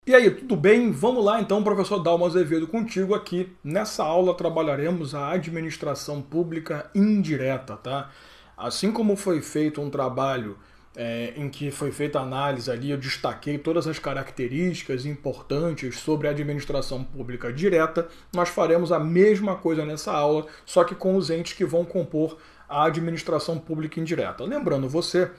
E aí, tudo bem? Vamos lá então, professor Dalmo Azevedo, contigo aqui. Nessa aula trabalharemos a administração pública indireta, tá? Assim como foi feito um trabalho em que foi feita a análise ali, eu destaquei todas as características importantes sobre a administração pública direta, nós faremos a mesma coisa nessa aula, só que com os entes que vão compor a administração pública indireta. Lembrando você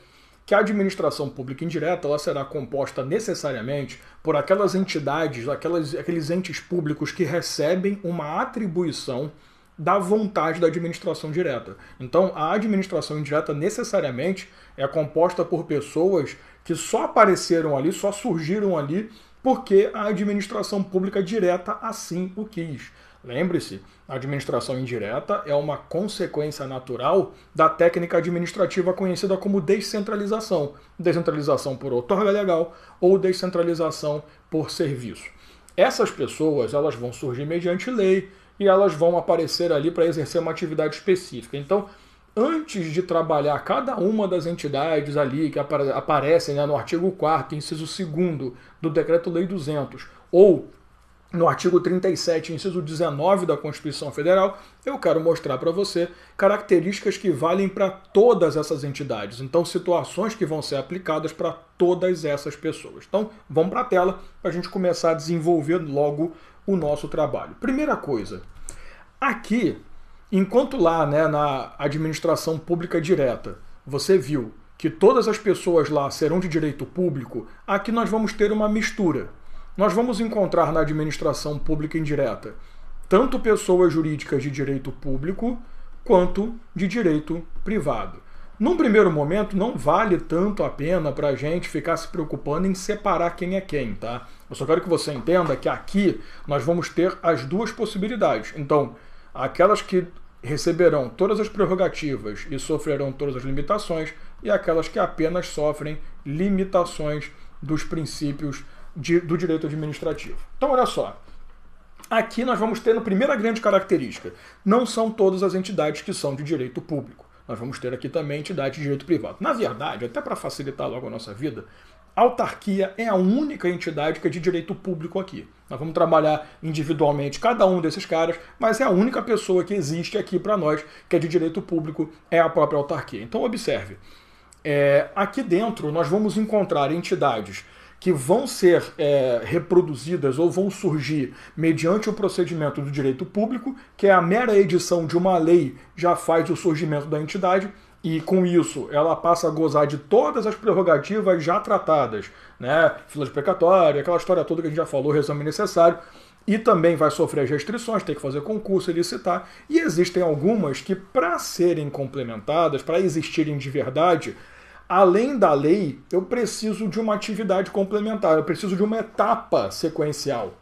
que a administração pública indireta ela será composta necessariamente por aquelas entidades, aqueles entes públicos que recebem uma atribuição da vontade da administração direta. Então, a administração indireta necessariamente é composta por pessoas que só apareceram ali, só surgiram ali porque a administração pública direta assim o quis. Lembre-se, a administração indireta é uma consequência natural da técnica administrativa conhecida como descentralização. Descentralização por outorga legal ou descentralização por serviço. Essas pessoas elas vão surgir mediante lei e elas vão aparecer ali para exercer uma atividade específica. Então, antes de trabalhar cada uma das entidades ali que aparecem no artigo 4º, inciso 2º do Decreto-Lei 200, ou no artigo 37, inciso 19 da Constituição Federal, eu quero mostrar para você características que valem para todas essas entidades. Então, situações que vão ser aplicadas para todas essas pessoas. Então, vamos para a tela para a gente começar a desenvolver logo o nosso trabalho. Primeira coisa, aqui, enquanto lá na administração pública direta, você viu que todas as pessoas lá serão de direito público, aqui nós vamos ter uma mistura. Nós vamos encontrar na administração pública indireta tanto pessoas jurídicas de direito público quanto de direito privado. Num primeiro momento, não vale tanto a pena para a gente ficar se preocupando em separar quem é quem, tá? Eu só quero que você entenda que aqui nós vamos ter as duas possibilidades. Então, aquelas que receberão todas as prerrogativas e sofrerão todas as limitações, e aquelas que apenas sofrem limitações dos princípios do direito administrativo. Então, olha só. Aqui nós vamos ter a primeira grande característica. Não são todas as entidades que são de direito público. Nós vamos ter aqui também entidade de direito privado. Na verdade, até para facilitar logo a nossa vida, a autarquia é a única entidade que é de direito público aqui. Nós vamos trabalhar individualmente cada um desses caras, mas é a única pessoa que existe aqui para nós que é de direito público, é a própria autarquia. Então, observe. Aqui dentro nós vamos encontrar entidades que vão ser reproduzidas ou vão surgir mediante o procedimento do direito público, que é a mera edição de uma lei já faz o surgimento da entidade, e com isso ela passa a gozar de todas as prerrogativas já tratadas, né? Fila de precatória, aquela história toda que a gente já falou, resumo necessário, e também vai sofrer as restrições, tem que fazer concurso e licitar, e existem algumas que, para serem complementadas, para existirem de verdade, além da lei, eu preciso de uma atividade complementar, eu preciso de uma etapa sequencial.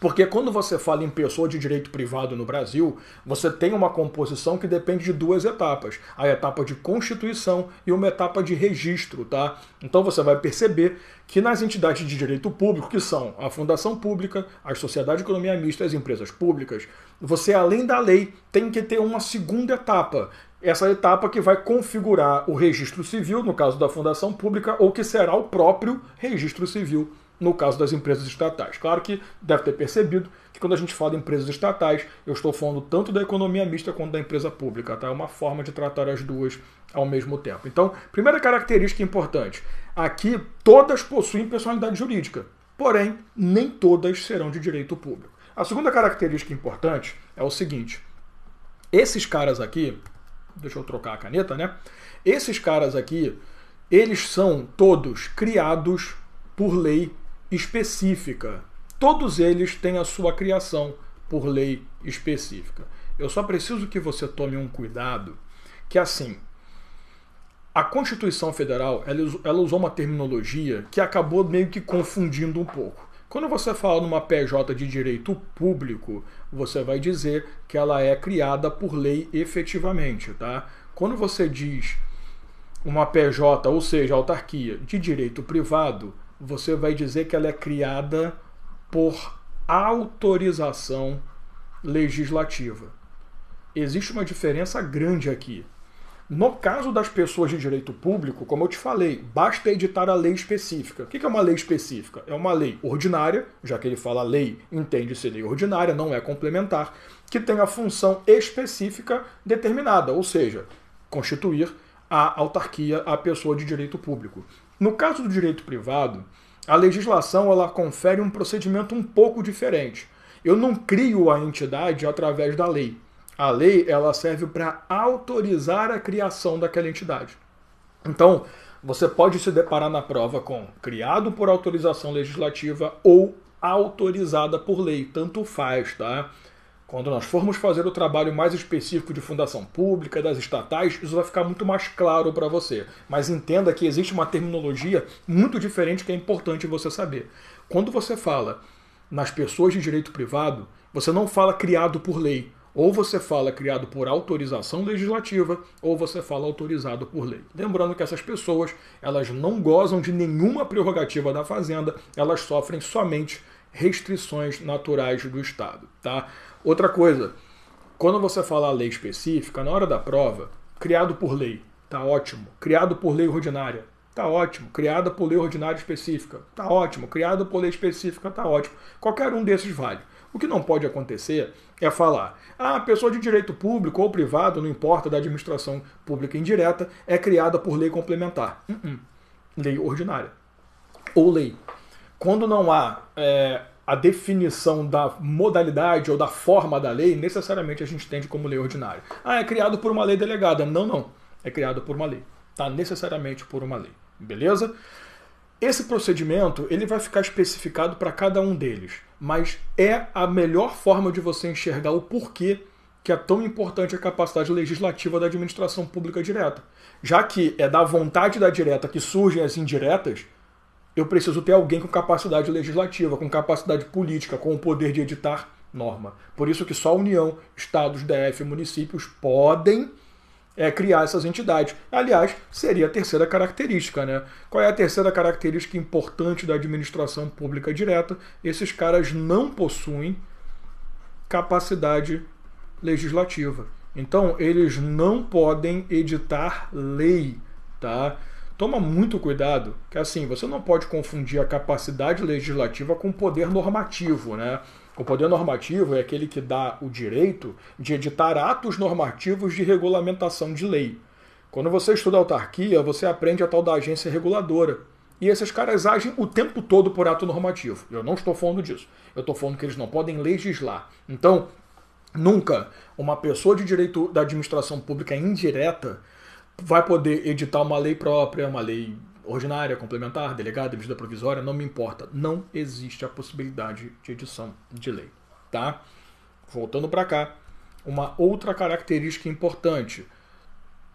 Porque quando você fala em pessoa de direito privado no Brasil, você tem uma composição que depende de duas etapas. A etapa de constituição e uma etapa de registro, tá? Então você vai perceber que nas entidades de direito público, que são a fundação pública, as sociedades de economia mista e as empresas públicas, você, além da lei, tem que ter uma segunda etapa. Essa etapa que vai configurar o registro civil, no caso da fundação pública, ou que será o próprio registro civil, no caso das empresas estatais. Claro que deve ter percebido que quando a gente fala em empresas estatais, eu estou falando tanto da economia mista quanto da empresa pública, tá? É uma forma de tratar as duas ao mesmo tempo. Então, primeira característica importante, aqui todas possuem personalidade jurídica, porém, nem todas serão de direito público. A segunda característica importante é o seguinte, esses caras aqui, deixa eu trocar a caneta, né? Esses caras aqui, eles são todos criados por lei específica. Todos eles têm a sua criação por lei específica. Eu só preciso que você tome um cuidado, que assim, a Constituição Federal, ela usou uma terminologia que acabou meio que confundindo um pouco. Quando você fala numa PJ de direito público, você vai dizer que ela é criada por lei efetivamente, tá? Quando você diz uma PJ, ou seja, autarquia de direito privado, você vai dizer que ela é criada por autorização legislativa. Existe uma diferença grande aqui. No caso das pessoas de direito público, como eu te falei, basta editar a lei específica. O que é uma lei específica? É uma lei ordinária, já que ele fala lei, entende-se lei ordinária, não é complementar, que tem a função específica determinada, ou seja, constituir a autarquia à pessoa de direito público. No caso do direito privado, a legislação ela confere um procedimento um pouco diferente. Eu não crio a entidade através da lei. A lei ela serve para autorizar a criação daquela entidade. Então, você pode se deparar na prova com criado por autorização legislativa ou autorizada por lei, tanto faz, tá? Quando nós formos fazer o trabalho mais específico de fundação pública, das estatais, isso vai ficar muito mais claro para você. Mas entenda que existe uma terminologia muito diferente que é importante você saber. Quando você fala nas pessoas de direito privado, você não fala criado por lei. Ou você fala criado por autorização legislativa, ou você fala autorizado por lei. Lembrando que essas pessoas, elas não gozam de nenhuma prerrogativa da Fazenda, elas sofrem somente restrições naturais do Estado, tá? Outra coisa, quando você fala a lei específica, na hora da prova, criado por lei, tá ótimo. Criado por lei ordinária, tá ótimo. Criada por lei ordinária específica, tá ótimo. Criado por lei específica, tá ótimo. Qualquer um desses vale. O que não pode acontecer é falar, a pessoa de direito público ou privado, não importa, da administração pública indireta, é criada por lei complementar. Lei ordinária. Ou lei. Quando não há a definição da modalidade ou da forma da lei, necessariamente a gente entende como lei ordinária. É criado por uma lei delegada. Não. É criado por uma lei. Tá? Necessariamente por uma lei. Beleza? Esse procedimento ele vai ficar especificado para cada um deles, mas é a melhor forma de você enxergar o porquê que é tão importante a capacidade legislativa da administração pública direta. Já que é da vontade da direta que surgem as indiretas, eu preciso ter alguém com capacidade legislativa, com capacidade política, com o poder de editar norma. Por isso que só a União, Estados, DF e municípios podem criar essas entidades. Aliás, seria a terceira característica, né? Qual é a terceira característica importante da administração pública direta? Esses caras não possuem capacidade legislativa. Então, eles não podem editar lei, tá? Toma muito cuidado, que assim, você não pode confundir a capacidade legislativa com o poder normativo, né? O poder normativo é aquele que dá o direito de editar atos normativos de regulamentação de lei. Quando você estuda autarquia, você aprende a tal da agência reguladora. E esses caras agem o tempo todo por ato normativo. Eu não estou falando disso. Eu estou falando que eles não podem legislar. Então, nunca uma pessoa de direito da administração pública indireta vai poder editar uma lei própria, uma lei ordinária, complementar, delegada, medida provisória, não me importa. Não existe a possibilidade de edição de lei, tá? Voltando para cá, uma outra característica importante.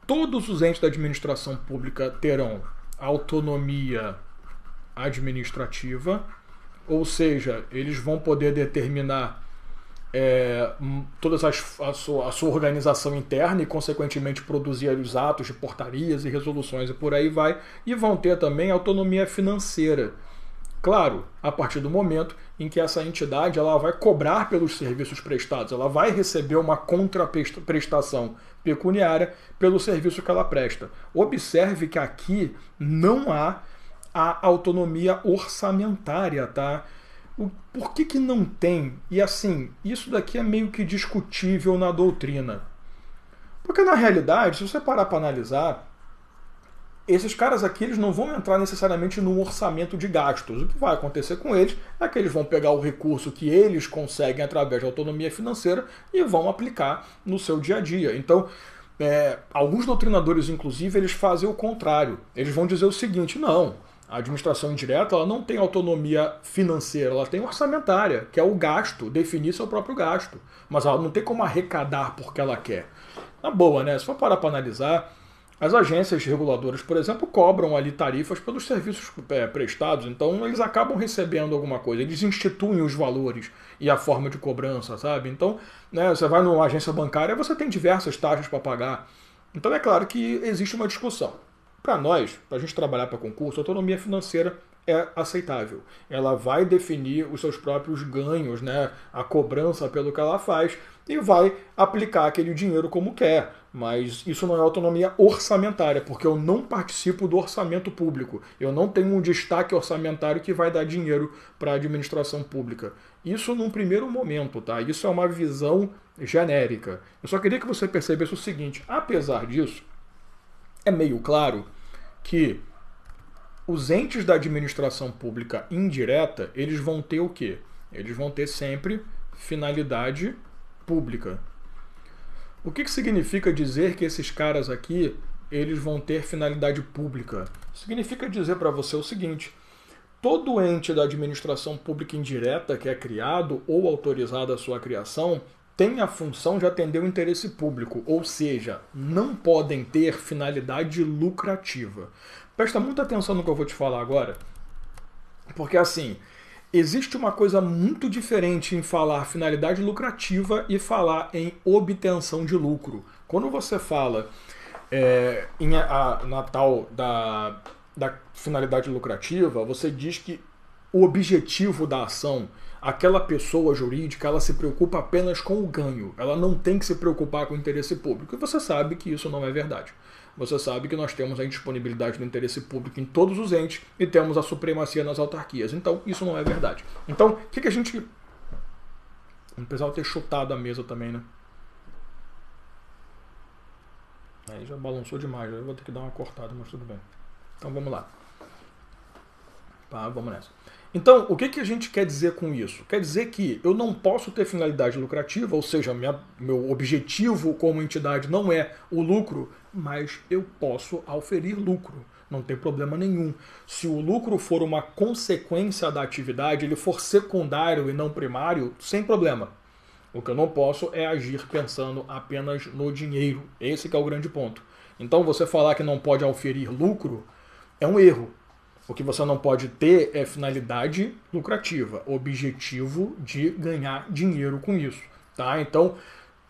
Todos os entes da administração pública terão autonomia administrativa, ou seja, eles vão poder determinar toda a sua organização interna e, consequentemente, produzir os atos de portarias e resoluções e por aí vai, e vão ter também autonomia financeira. Claro, a partir do momento em que essa entidade ela vai cobrar pelos serviços prestados, ela vai receber uma contraprestação pecuniária pelo serviço que ela presta. Observe que aqui não há a autonomia orçamentária, tá? Por que não tem? E assim, isso daqui é meio que discutível na doutrina. Porque na realidade, se você parar para analisar, esses caras aqui eles não vão entrar necessariamente num orçamento de gastos. O que vai acontecer com eles é que eles vão pegar o recurso que eles conseguem através da autonomia financeira e vão aplicar no seu dia a dia. Então, alguns doutrinadores, inclusive, eles fazem o contrário. Eles vão dizer o seguinte, não, a administração indireta ela não tem autonomia financeira, ela tem orçamentária, que é o gasto, definir seu próprio gasto. Mas ela não tem como arrecadar porque ela quer. Na boa, né? Se for parar para analisar, as agências reguladoras, por exemplo, cobram ali tarifas pelos serviços prestados, então eles acabam recebendo alguma coisa, eles instituem os valores e a forma de cobrança, sabe? Então, né, você vai numa agência bancária, você tem diversas taxas para pagar. Então é claro que existe uma discussão. Para nós, para a gente trabalhar para concurso, a autonomia financeira é aceitável. Ela vai definir os seus próprios ganhos, né, a cobrança pelo que ela faz, e vai aplicar aquele dinheiro como quer. Mas isso não é autonomia orçamentária, porque eu não participo do orçamento público. Eu não tenho um destaque orçamentário que vai dar dinheiro para a administração pública. Isso num primeiro momento, tá? Isso é uma visão genérica. Eu só queria que você percebesse o seguinte: apesar disso, é meio claro que os entes da administração pública indireta, eles vão ter o quê? Eles vão ter sempre finalidade pública. O que significa dizer que esses caras aqui, eles vão ter finalidade pública? Significa dizer para você o seguinte: todo ente da administração pública indireta que é criado ou autorizado a sua criação tem a função de atender o interesse público, ou seja, não podem ter finalidade lucrativa. Presta muita atenção no que eu vou te falar agora, porque assim, existe uma coisa muito diferente em falar finalidade lucrativa e falar em obtenção de lucro. Quando você fala na tal da finalidade lucrativa, você diz que o objetivo da ação, aquela pessoa jurídica, ela se preocupa apenas com o ganho. Ela não tem que se preocupar com o interesse público. E você sabe que isso não é verdade. Você sabe que nós temos a indisponibilidade do interesse público em todos os entes e temos a supremacia nas autarquias. Então, isso não é verdade. Então, o que a gente... Não precisava ter chutado a mesa também, né? Aí já balançou demais. Eu vou ter que dar uma cortada, mas tudo bem. Então, vamos lá. Tá, vamos nessa. Então, o que a gente quer dizer com isso? Quer dizer que eu não posso ter finalidade lucrativa, ou seja, meu objetivo como entidade não é o lucro, mas eu posso auferir lucro. Não tem problema nenhum. Se o lucro for uma consequência da atividade, ele for secundário e não primário, sem problema. O que eu não posso é agir pensando apenas no dinheiro. Esse que é o grande ponto. Então, você falar que não pode auferir lucro é um erro. O que você não pode ter é finalidade lucrativa, objetivo de ganhar dinheiro com isso, tá? Então,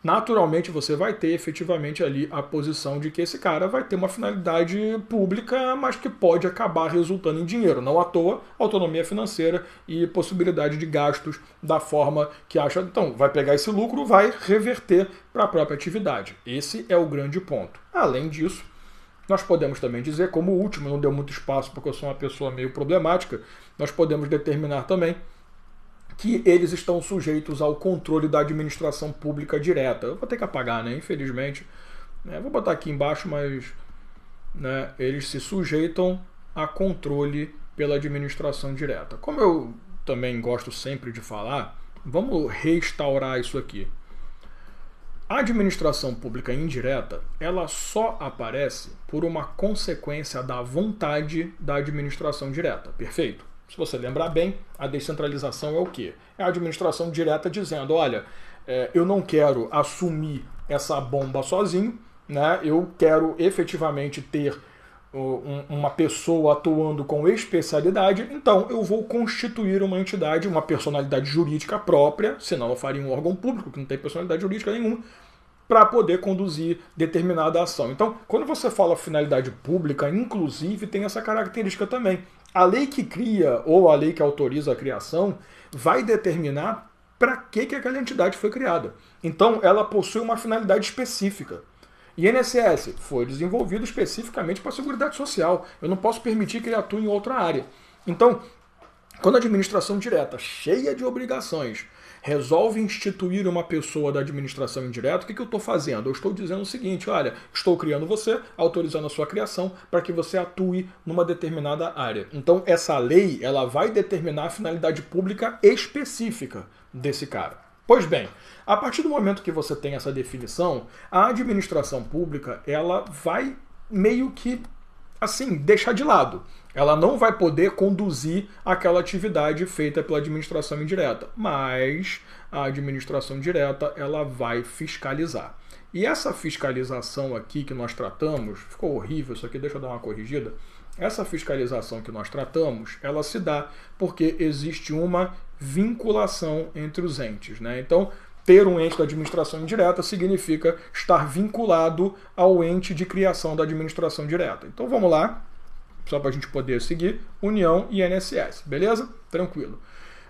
naturalmente, você vai ter efetivamente ali a posição de que esse cara vai ter uma finalidade pública, mas que pode acabar resultando em dinheiro. Não à toa, autonomia financeira e possibilidade de gastos da forma que acha. Então, vai pegar esse lucro, vai reverter para a própria atividade. Esse é o grande ponto. Além disso, nós podemos também dizer, como último, não deu muito espaço porque eu sou uma pessoa meio problemática, nós podemos determinar também que eles estão sujeitos ao controle da administração pública direta. Eu vou ter que apagar, né? Infelizmente. Vou botar aqui embaixo, mas eles se sujeitam a controle pela administração direta. Como eu também gosto sempre de falar, vamos restaurar isso aqui. A administração pública indireta, ela só aparece por uma consequência da vontade da administração direta, perfeito? Se você lembrar bem, a descentralização é o quê? É a administração direta dizendo, olha, eu não quero assumir essa bomba sozinho, né? Eu quero efetivamente ter uma pessoa atuando com especialidade, então eu vou constituir uma entidade, uma personalidade jurídica própria, senão eu faria um órgão público que não tem personalidade jurídica nenhuma, para poder conduzir determinada ação. Então, quando você fala finalidade pública, inclusive tem essa característica também. A lei que cria ou a lei que autoriza a criação vai determinar para que aquela entidade foi criada. Então, ela possui uma finalidade específica. INSS foi desenvolvido especificamente para a Seguridade Social. Eu não posso permitir que ele atue em outra área. Então, quando a administração direta, cheia de obrigações, resolve instituir uma pessoa da administração indireta, o que eu estou fazendo? Eu estou dizendo o seguinte, olha, estou criando você, autorizando a sua criação para que você atue numa determinada área. Então, essa lei, ela vai determinar a finalidade pública específica desse cara. Pois bem, a partir do momento que você tem essa definição, a administração pública, ela vai meio que, assim, deixar de lado. Ela não vai poder conduzir aquela atividade feita pela administração indireta, mas a administração direta ela vai fiscalizar. E essa fiscalização aqui que nós tratamos, ficou horrível isso aqui, deixa eu dar uma corrigida. Essa fiscalização que nós tratamos, ela se dá porque existe uma vinculação entre os entes, né? Então, ter um ente da administração indireta significa estar vinculado ao ente de criação da administração direta. Então, vamos lá. Só para a gente poder seguir, União e INSS, beleza? Tranquilo.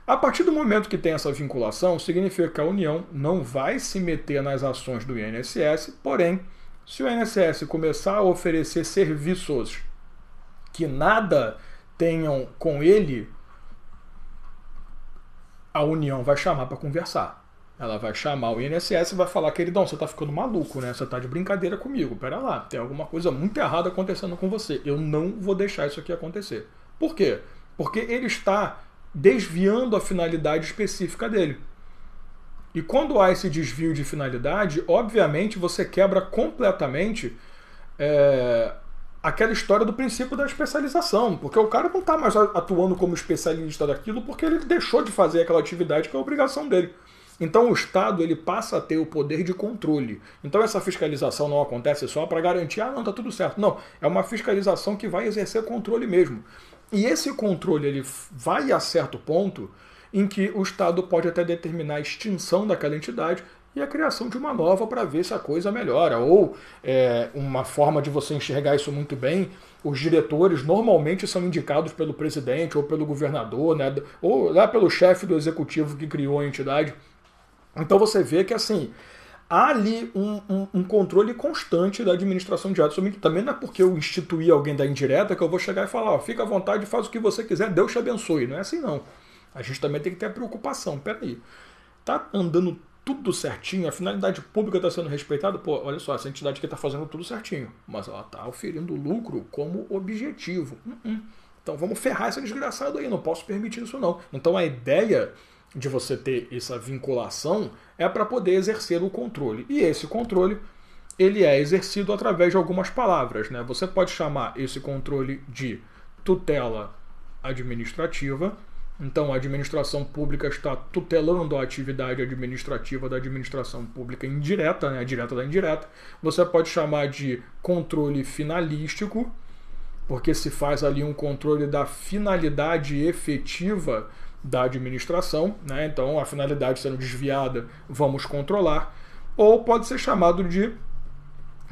A partir do momento que tem essa vinculação, significa que a União não vai se meter nas ações do INSS, porém, Se o INSS começar a oferecer serviços que nada tenham com ele, a União vai chamar para conversar. Ela vai chamar o INSS e vai falar: queridão, você tá ficando maluco, né? Você tá de brincadeira comigo. Pera lá, tem alguma coisa muito errada acontecendo com você. Eu não vou deixar isso aqui acontecer. Por quê? Porque ele está desviando a finalidade específica dele. E quando há esse desvio de finalidade, obviamente você quebra completamente aquela história do princípio da especialização, porque o cara não está mais atuando como especialista daquilo porque ele deixou de fazer aquela atividade que é a obrigação dele. Então o Estado ele passa a ter o poder de controle. Então essa fiscalização não acontece só para garantir, não, tá tudo certo. Não, é uma fiscalização que vai exercer controle mesmo. E esse controle ele vai a certo ponto em que o Estado pode até determinar a extinção daquela entidade e a criação de uma nova para ver se a coisa melhora. Ou uma forma de você enxergar isso muito bem, os diretores normalmente são indicados pelo presidente ou pelo governador, né, ou lá pelo chefe do executivo que criou a entidade. Então você vê que assim, há ali um controle constante da administração direta. Também não é porque eu instituí alguém da indireta que eu vou chegar e falar: fica à vontade, faz o que você quiser, Deus te abençoe. Não é assim não. A gente também tem que ter a preocupação. Peraí, tá andando tudo certinho? A finalidade pública está sendo respeitada? Pô, olha só, essa entidade aqui está fazendo tudo certinho, mas ela está oferindo lucro como objetivo. Então vamos ferrar essa desgraçada aí, não posso permitir isso não. Então a ideia de você ter essa vinculação é para poder exercer o controle. E esse controle ele é exercido através de algumas palavras, né? Você pode chamar esse controle de tutela administrativa. Então, a administração pública está tutelando a atividade administrativa da administração pública indireta, né, a direta da indireta. Você pode chamar de controle finalístico, porque se faz ali um controle da finalidade efetiva da administração, né? Então, a finalidade sendo desviada, vamos controlar. Ou pode ser chamado de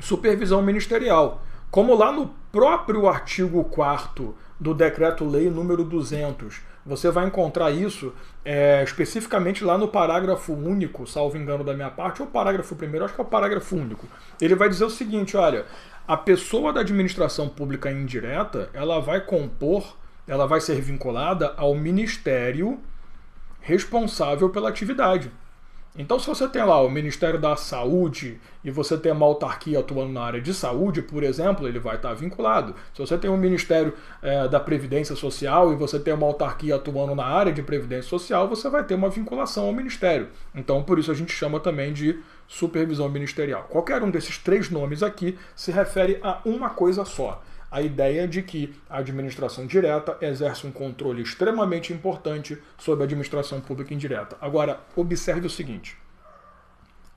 supervisão ministerial, como lá no próprio artigo 4º do Decreto-Lei número 200, você vai encontrar isso especificamente lá no parágrafo único, salvo engano da minha parte, ou parágrafo primeiro, acho que é o parágrafo único. Ele vai dizer o seguinte: olha, a pessoa da administração pública indireta, ela vai ser vinculada ao ministério responsável pela atividade. Então, se você tem lá o Ministério da Saúde e você tem uma autarquia atuando na área de saúde, por exemplo, ele vai estar vinculado. Se você tem o Ministério da Previdência Social e você tem uma autarquia atuando na área de Previdência Social, você vai ter uma vinculação ao Ministério. Então, por isso a gente chama também de supervisão ministerial. Qualquer um desses três nomes aqui se refere a uma coisa só: a ideia de que a administração direta exerce um controle extremamente importante sobre a administração pública indireta. Agora, observe o seguinte: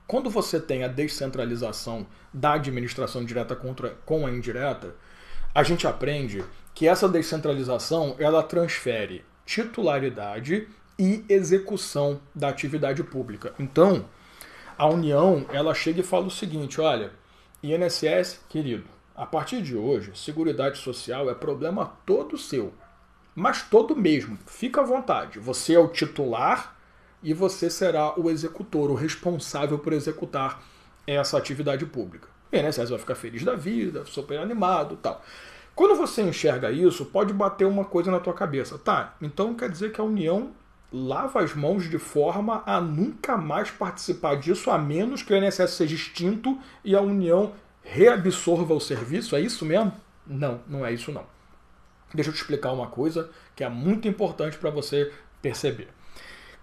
quando você tem a descentralização da administração direta com a indireta, a gente aprende que essa descentralização ela transfere titularidade e execução da atividade pública. Então, a União ela chega e fala o seguinte: olha, INSS, querido, a partir de hoje, Seguridade Social é problema todo seu. Mas todo mesmo. Fica à vontade. Você é o titular e você será o executor, o responsável por executar essa atividade pública. O INSS vai ficar feliz da vida, super animado e tal. Quando você enxerga isso, pode bater uma coisa na tua cabeça. Tá, então quer dizer que a União lava as mãos de forma a nunca mais participar disso, a menos que o INSS seja extinto e a União reabsorva o serviço? É isso mesmo? Não, não é isso não. Deixa eu te explicar uma coisa que é muito importante para você perceber.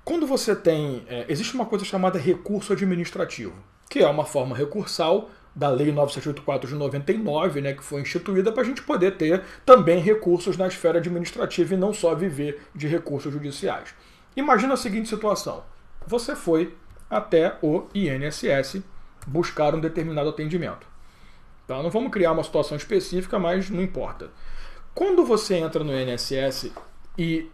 Quando você tem... existe uma coisa chamada recurso administrativo, que é uma forma recursal da Lei 9784 de 99, né, que foi instituída para a gente poder ter também recursos na esfera administrativa e não só viver de recursos judiciais. Imagina a seguinte situação: você foi até o INSS buscar um determinado atendimento. Tá? Não vamos criar uma situação específica, mas não importa. Quando você entra no INSS e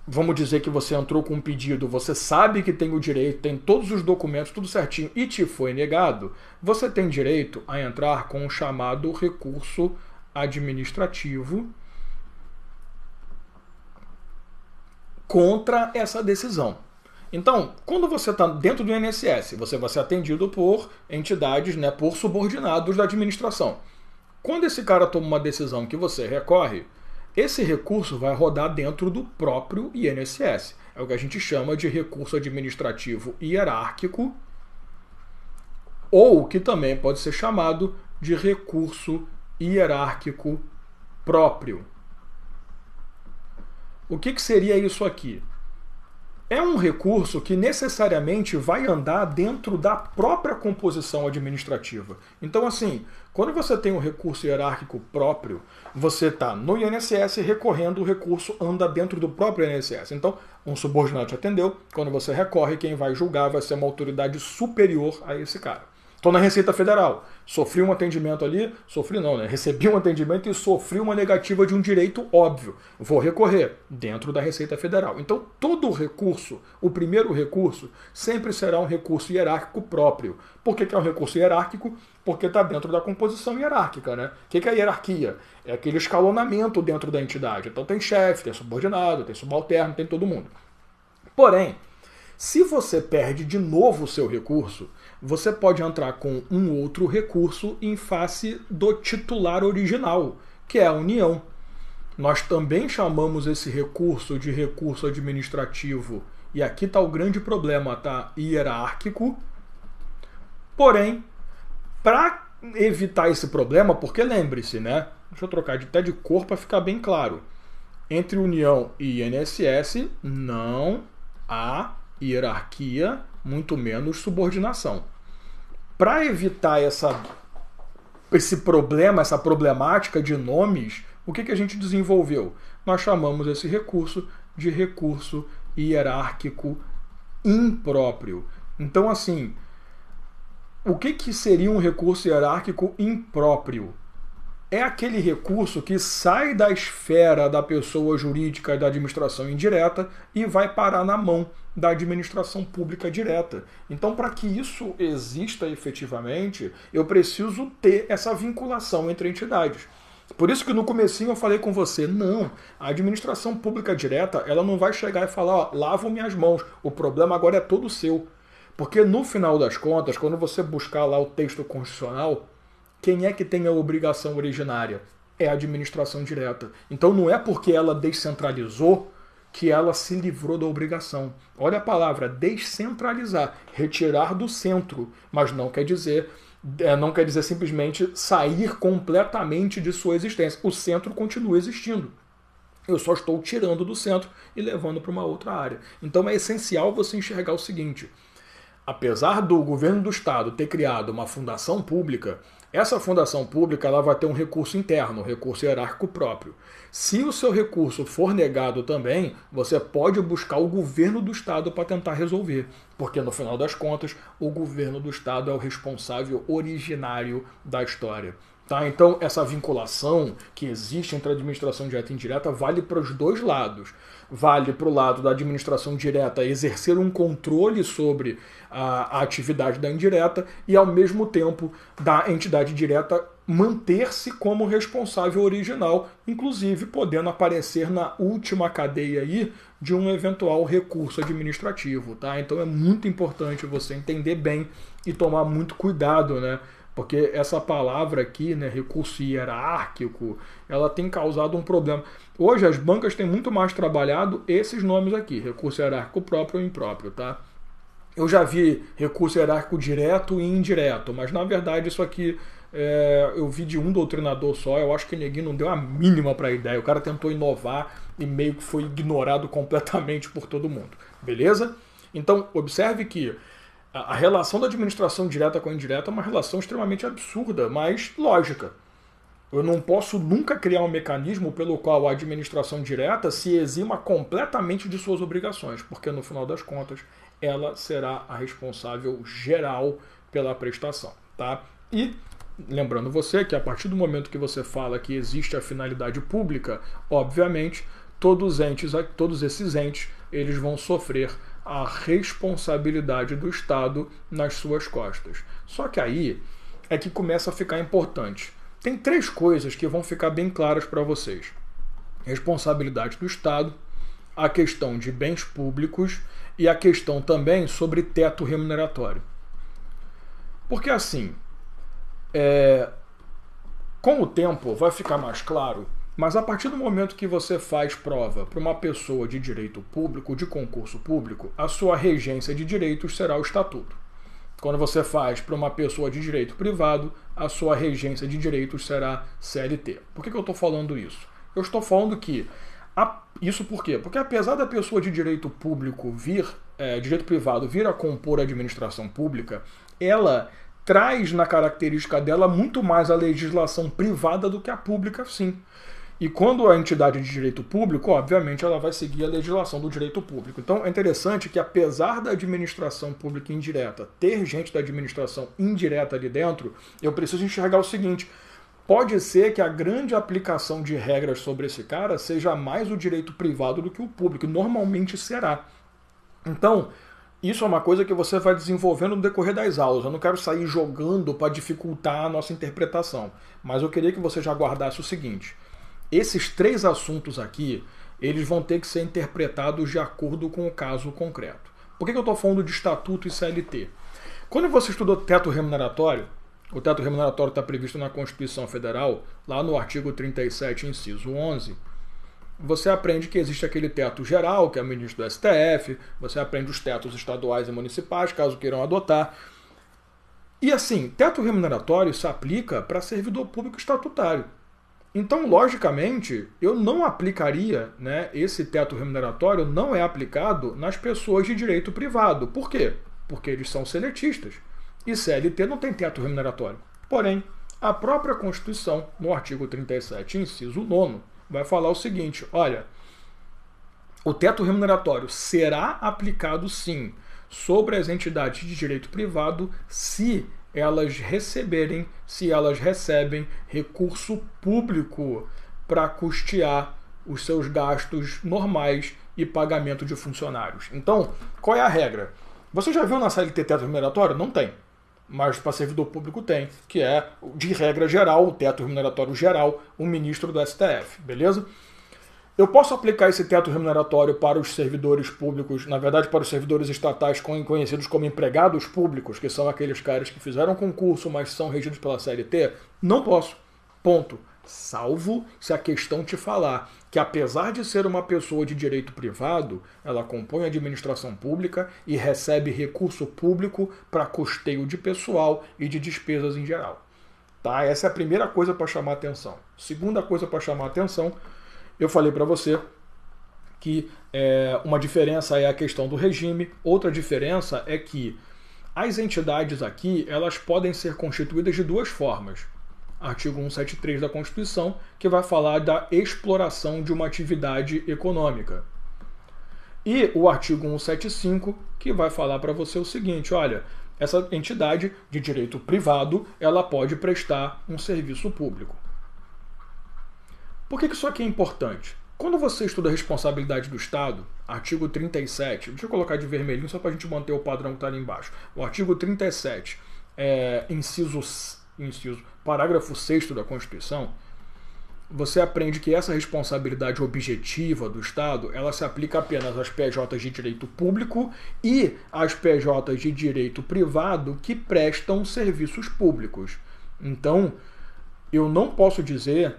vamos dizer que você entrou com um pedido, você sabe que tem o direito, tem todos os documentos, tudo certinho, e te foi negado, você tem direito a entrar com o chamado recurso administrativo contra essa decisão. Então, quando você está dentro do INSS, você vai ser atendido por entidades, né, por subordinados da administração. Quando esse cara toma uma decisão que você recorre, esse recurso vai rodar dentro do próprio INSS. É o que a gente chama de recurso administrativo hierárquico, ou que também pode ser chamado de recurso hierárquico próprio. O que seria isso aqui? É um recurso que necessariamente vai andar dentro da própria composição administrativa. Então, assim, quando você tem um recurso hierárquico próprio, você está no INSS recorrendo, o recurso anda dentro do próprio INSS. Então, um subordinado te atendeu, quando você recorre, quem vai julgar vai ser uma autoridade superior a esse cara. Estou na Receita Federal, sofri um atendimento ali, recebi um atendimento e sofri uma negativa de um direito óbvio. Vou recorrer dentro da Receita Federal. Então, todo recurso, o primeiro recurso, sempre será um recurso hierárquico próprio. Por que é um recurso hierárquico? Porque está dentro da composição hierárquica, né? O que é a hierarquia? É aquele escalonamento dentro da entidade. Então tem chefe, tem subordinado, tem subalterno, tem todo mundo. Porém, se você perde de novo o seu recurso, você pode entrar com um outro recurso em face do titular original, que é a União. Nós também chamamos esse recurso de recurso administrativo, e aqui está o grande problema, tá? Hierárquico. Porém, para evitar esse problema, porque lembre-se, né? Deixa eu trocar até de cor para ficar bem claro. Entre União e INSS não há hierarquia, muito menos subordinação. Para evitar esse problema, essa problemática de nomes, o que a gente desenvolveu? Nós chamamos esse recurso de recurso hierárquico impróprio. Então, assim, o que seria um recurso hierárquico impróprio? É aquele recurso que sai da esfera da pessoa jurídica da administração indireta e vai parar na mão da administração pública direta. Então, para que isso exista efetivamente, eu preciso ter essa vinculação entre entidades. Por isso que no comecinho eu falei com você, não, a administração pública direta, ela não vai chegar e falar, ó, lavo minhas mãos, o problema agora é todo seu. Porque no final das contas, quando você buscar lá o texto constitucional, quem é que tem a obrigação originária? É a administração direta. Então não é porque ela descentralizou que ela se livrou da obrigação. Olha a palavra, descentralizar, retirar do centro, mas não quer dizer simplesmente sair completamente de sua existência. O centro continua existindo. Eu só estou tirando do centro e levando para uma outra área. Então é essencial você enxergar o seguinte: apesar do governo do estado ter criado uma fundação pública, essa fundação pública ela vai ter um recurso interno, um recurso hierárquico próprio. Se o seu recurso for negado também, você pode buscar o governo do estado para tentar resolver, porque no final das contas, o governo do estado é o responsável originário da história. Tá? Então, essa vinculação que existe entre a administração direta e indireta vale para os dois lados. Vale para o lado da administração direta exercer um controle sobre a atividade da indireta e, ao mesmo tempo, da entidade direta manter-se como responsável original, inclusive podendo aparecer na última cadeia aí de um eventual recurso administrativo. Tá? Então é muito importante você entender bem e tomar muito cuidado, né? Porque essa palavra aqui, né, recurso hierárquico, ela tem causado um problema. Hoje as bancas têm muito mais trabalhado esses nomes aqui, recurso hierárquico próprio ou impróprio, tá? Eu já vi recurso hierárquico direto e indireto, mas na verdade isso aqui eu vi de um doutrinador só, eu acho que ninguém não deu a mínima para a ideia. O cara tentou inovar e meio que foi ignorado completamente por todo mundo, beleza? Então observe que a relação da administração direta com a indireta é uma relação extremamente absurda, mas lógica. Eu não posso nunca criar um mecanismo pelo qual a administração direta se exima completamente de suas obrigações, porque no final das contas ela será a responsável geral pela prestação. Tá? E lembrando você que a partir do momento que você fala que existe a finalidade pública, obviamente todos esses entes eles vão sofrer a responsabilidade do Estado nas suas costas. Só que aí é que começa a ficar importante. Tem 3 coisas que vão ficar bem claras para vocês: responsabilidade do Estado, a questão de bens públicos e a questão também sobre teto remuneratório. Porque assim, com o tempo vai ficar mais claro, mas a partir do momento que você faz prova para uma pessoa de direito público, de concurso público, a sua regência de direitos será o estatuto. Quando você faz para uma pessoa de direito privado, a sua regência de direitos será CLT. Por que eu estou falando isso? Eu estou falando que... Isso por quê? Porque apesar da pessoa de direito público direito privado vir a compor a administração pública, ela traz na característica dela muito mais a legislação privada do que a pública, sim. E quando a entidade de direito público, obviamente, ela vai seguir a legislação do direito público. Então é interessante que, apesar da administração pública indireta ter gente da administração indireta ali dentro, eu preciso enxergar o seguinte: pode ser que a grande aplicação de regras sobre esse cara seja mais o direito privado do que o público. Normalmente será. Então, isso é uma coisa que você vai desenvolvendo no decorrer das aulas. Eu não quero sair jogando para dificultar a nossa interpretação. Mas eu queria que você já guardasse o seguinte: esses 3 assuntos aqui, eles vão ter que ser interpretados de acordo com o caso concreto. Por que eu estou falando de estatuto e CLT? Quando você estudou teto remuneratório, o teto remuneratório está previsto na Constituição Federal, lá no artigo 37, inciso 11, você aprende que existe aquele teto geral, que é o ministro do STF, você aprende os tetos estaduais e municipais, caso queiram adotar. E assim, teto remuneratório se aplica para servidor público estatutário. Então, logicamente, eu não aplicaria, esse teto remuneratório não é aplicado nas pessoas de direito privado. Por quê? Porque eles são seletistas. E CLT não tem teto remuneratório. Porém, a própria Constituição, no artigo 37, inciso 9, vai falar o seguinte: olha, o teto remuneratório será aplicado sim sobre as entidades de direito privado se elas recebem recurso público para custear os seus gastos normais e pagamento de funcionários. Então, qual é a regra? Você já viu na CLT teto remuneratório? Não tem. Mas para servidor público tem, que é, de regra geral, o teto remuneratório geral, o ministro do STF, beleza? Eu posso aplicar esse teto remuneratório para os servidores públicos, na verdade para os servidores estatais conhecidos como empregados públicos, que são aqueles caras que fizeram concurso, mas são regidos pela CLT? Não posso. Ponto. Salvo se a questão te falar que, apesar de ser uma pessoa de direito privado, ela compõe a administração pública e recebe recurso público para custeio de pessoal e de despesas em geral. Tá? Essa é a primeira coisa para chamar a atenção. Segunda coisa para chamar a atenção, eu falei para você que uma diferença é a questão do regime, outra diferença é que as entidades aqui elas podem ser constituídas de 2 formas. Artigo 173 da Constituição, que vai falar da exploração de uma atividade econômica. E o artigo 175, que vai falar para você o seguinte: olha, essa entidade de direito privado, ela pode prestar um serviço público. Por que isso aqui é importante? Quando você estuda a responsabilidade do Estado, artigo 37, deixa eu colocar de vermelhinho só para a gente manter o padrão que está ali embaixo. O artigo 37, parágrafo 6º da Constituição, você aprende que essa responsabilidade objetiva do Estado, ela se aplica apenas às PJs de direito público e às PJs de direito privado que prestam serviços públicos. Então, eu não posso dizer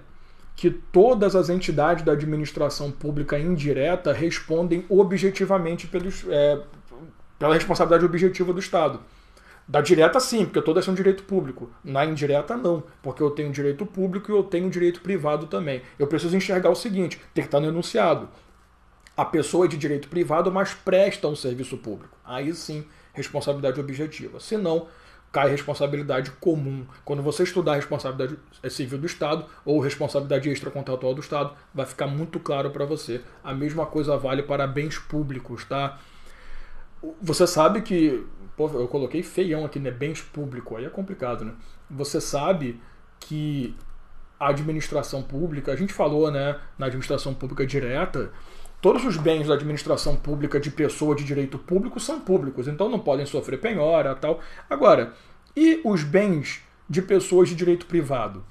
que todas as entidades da administração pública indireta respondem objetivamente pela responsabilidade objetiva do Estado. Da direta sim, porque todas são direito público. Na indireta não, porque eu tenho direito público e eu tenho direito privado também. Eu preciso enxergar o seguinte, tem que estar no enunciado. A pessoa é de direito privado, mas presta um serviço público. Aí sim, responsabilidade objetiva. Se não, cai responsabilidade comum. Quando você estudar a responsabilidade civil do Estado ou responsabilidade extracontratual do Estado, vai ficar muito claro para você. A mesma coisa vale para bens públicos, tá? Você sabe que... Pô, eu coloquei feião aqui, né? Bens públicos. Aí é complicado, né? Você sabe que a administração pública... A gente falou, né? Na administração pública direta... Todos os bens da administração pública de pessoa de direito público são públicos, então não podem sofrer penhora e tal. Agora, e os bens de pessoas de direito privado?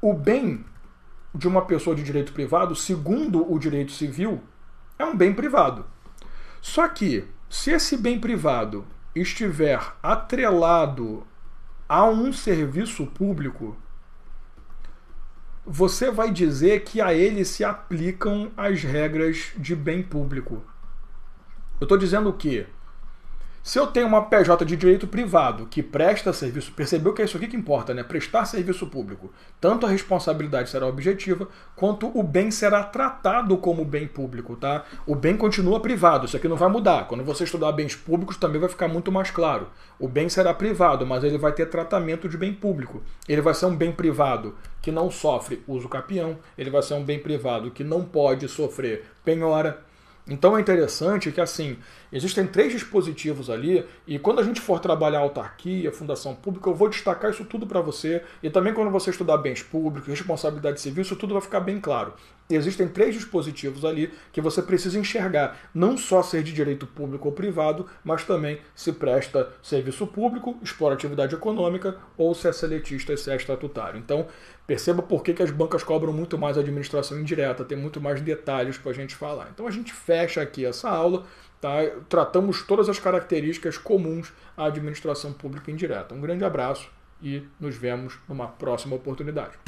O bem de uma pessoa de direito privado, segundo o direito civil, é um bem privado. Só que, se esse bem privado estiver atrelado a um serviço público, você vai dizer que a ele se aplicam as regras de bem público. Eu estou dizendo o quê? Se eu tenho uma PJ de direito privado que presta serviço, percebeu que é isso aqui que importa, né? Prestar serviço público. Tanto a responsabilidade será objetiva, quanto o bem será tratado como bem público, tá? O bem continua privado, isso aqui não vai mudar. Quando você estudar bens públicos também vai ficar muito mais claro. O bem será privado, mas ele vai ter tratamento de bem público. Ele vai ser um bem privado que não sofre uso capião, ele vai ser um bem privado que não pode sofrer penhora. Então é interessante que, assim, existem 3 dispositivos ali, e quando a gente for trabalhar autarquia, fundação pública, eu vou destacar isso tudo para você, e também quando você estudar bens públicos, responsabilidade civil, isso tudo vai ficar bem claro. E existem 3 dispositivos ali que você precisa enxergar, não só ser de direito público ou privado, mas também se presta serviço público, explora atividade econômica, ou se é seletista e se é estatutário. Então, perceba por que as bancas cobram muito mais administração indireta, tem muito mais detalhes para a gente falar. Então a gente fecha aqui essa aula, tá? Tratamos todas as características comuns à administração pública indireta. Um grande abraço e nos vemos numa próxima oportunidade.